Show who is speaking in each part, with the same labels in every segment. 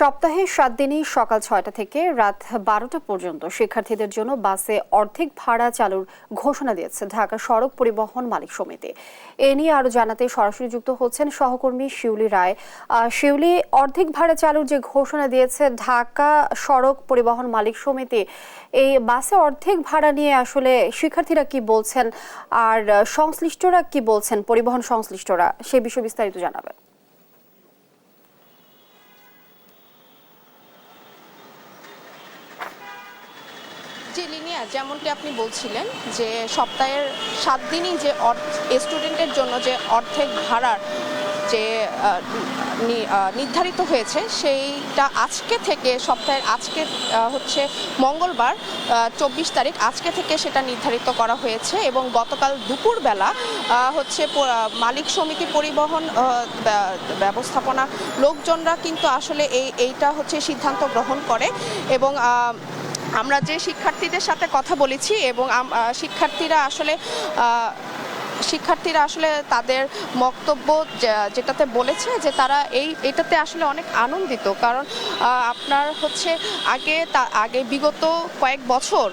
Speaker 1: সপ্তাহে ৭ দিনই সকাল ৬টা থেকে রাত ১২টা পর্যন্ত শিক্ষার্থীদের জন্য বাসে অর্ধেক ভাড়া চালুর ঘোষণা দিয়েছে ঢাকা সড়ক পরিবহন মালিক সমিতি। এ নিয়ে আরো জানাতে সরাসরি যুক্ত হচ্ছেন সহকর্মী শিউলি রায়। শিউলি, অর্ধেক ভাড়া চালুর যে ঘোষণা দিয়েছে ঢাকা সড়ক পরিবহন মালিক সমিতি, এই বাসে অর্ধেক ভাড়া নিয়ে আসলে শিক্ষার্থীরা কি বলছেন আর সংশ্লিষ্টরা কি বলছেন, পরিবহন সংশ্লিষ্টরা, সে বিষয়ে বিস্তারিত জানাবেন।
Speaker 2: লিনিয়া, যেমনটি আপনি বলছিলেন যে সপ্তাহের ৭ দিনই যে স্টুডেন্টের জন্য যে অর্ধেক ভাড়ার যে নির্ধারিত হয়েছে সেইটা আজকে থেকে সপ্তাহের আজকে হচ্ছে মঙ্গলবার ২৪ তারিখ, আজকে থেকে সেটা নির্ধারিত করা হয়েছে এবং গতকাল দুপুরবেলা হচ্ছে মালিক সমিতি পরিবহন ব্যবস্থাপনা লোকজনরা কিন্তু আসলে এইটা হচ্ছে সিদ্ধান্ত গ্রহণ করে এবং আমরা যে শিক্ষার্থীদের সাথে কথা বলেছি এবং শিক্ষার্থীরা আসলে তাদের বক্তব্য যেটাতে বলেছে যে তারা এটাতে আসলে অনেক আনন্দিত, কারণ আপনার হচ্ছে আগে বিগত কয়েক বছর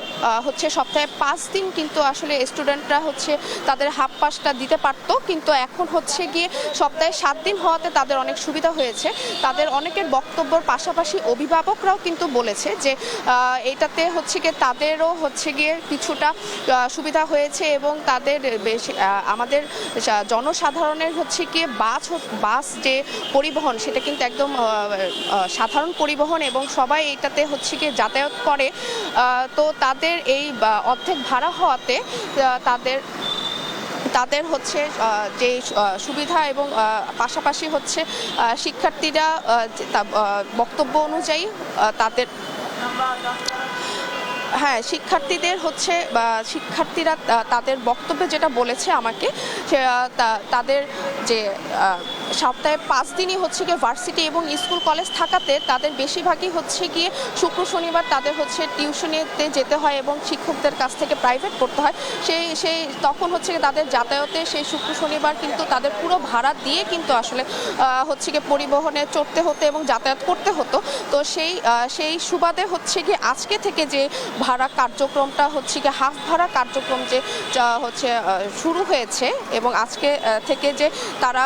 Speaker 2: হচ্ছে সপ্তাহে ৫ দিন কিন্তু আসলে স্টুডেন্টরা হচ্ছে তাদের হাফ পাসটা দিতে পারত, কিন্তু এখন হচ্ছে গিয়ে সপ্তাহে ৭ দিন হওয়াতে তাদের অনেক সুবিধা হয়েছে। তাদের অনেকের বক্তব্যর পাশাপাশি অভিভাবকরাও কিন্তু বলেছে যে এটাতে হচ্ছে গিয়ে তাদেরও হচ্ছে গিয়ে কিছুটা সুবিধা হয়েছে এবং তাদের আমাদের জনসাধারণের হচ্ছে গিয়ে বাস যে পরিবহন সেটা কিন্তু একদম সাধারণ পরিবহন এবং সবাই এটাতে হচ্ছে গিয়ে যাতায়াত করে। তো তাদের এই অর্ধেক ভাড়া হওয়াতে তাদের হচ্ছে যে সুবিধা এবং পাশাপাশি হচ্ছে শিক্ষার্থীরা বক্তব্য অনুযায়ী শিক্ষার্থীরা তাদের বক্তব্যে যেটা বলেছে আমাকে, তাদের যে সপ্তাহে ৫ দিনই হচ্ছে গিয়ে ভার্সিটি এবং স্কুল কলেজ থাকাতে তাদের বেশিরভাগই হচ্ছে গিয়ে শুক্র শনিবার তাদের হচ্ছে টিউশনিতে যেতে হয় এবং শিক্ষকদের কাছ থেকে প্রাইভেট পড়তে হয়। সেই তখন হচ্ছে গিয়ে তাদের যাতায়াতে সেই শুক্র শনিবার কিন্তু তাদের পুরো ভাড়া দিয়ে কিন্তু আসলে হচ্ছে গিয়ে পরিবহনে চড়তে হতো এবং যাতায়াত করতে হতো। তো সেই সুবাদে হচ্ছে গিয়ে আজকে থেকে যে ভাড়া কার্যক্রমটা হচ্ছে গিয়ে হাফ ভাড়া কার্যক্রম যে হচ্ছে শুরু হয়েছে এবং আজকে থেকে যে তারা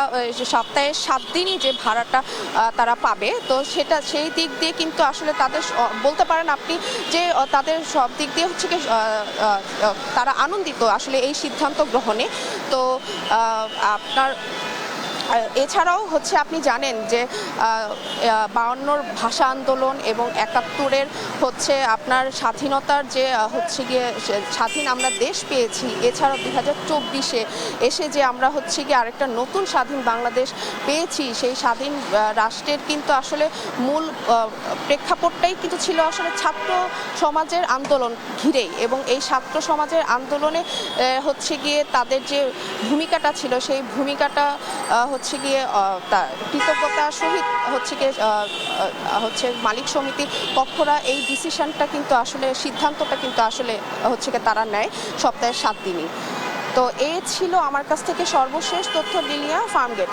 Speaker 2: সপ্তাহে ৭ দিনই যে ভাড়াটা তারা পাবে, তো সেই দিক দিয়ে কিন্তু আসলে তাদের বলতে পারেন আপনি যে তাদের সব দিক দিয়ে হচ্ছে গিয়ে তারা আনন্দিত আসলে এই সিদ্ধান্ত গ্রহণে। তো আপনার এছাড়াও হচ্ছে আপনি জানেন যে ৫২র ভাষা আন্দোলন এবং ৭১-এর হচ্ছে আপনার স্বাধীনতার যে হচ্ছে গিয়ে স্বাধীন আমরা দেশ পেয়েছি, এছাড়াও ২০২৪-এ এসে যে আমরা হচ্ছে গিয়ে আরেকটা নতুন স্বাধীন বাংলাদেশ পেয়েছি, সেই স্বাধীন রাষ্ট্রের কিন্তু আসলে মূল প্রেক্ষাপটটাই কিন্তু ছিল আসলে ছাত্র সমাজের আন্দোলন ঘিরেই এবং এই ছাত্র সমাজের আন্দোলনে হচ্ছে গিয়ে তাদের যে ভূমিকাটা ছিল সেই ভূমিকাটা হচ্ছে গিয়ে কৃতজ্ঞতার সহিত হচ্ছে গিয়ে হচ্ছে মালিক সমিতির পক্ষরা এই ডিসিশনটা কিন্তু আসলে সিদ্ধান্তটা কিন্তু আসলে হচ্ছে গিয়ে তারা নেয় সপ্তাহে ৭ দিনই। তো এই ছিল আমার কাছ থেকে সর্বশেষ তথ্য, লিলিয়া, ফার্মগেট।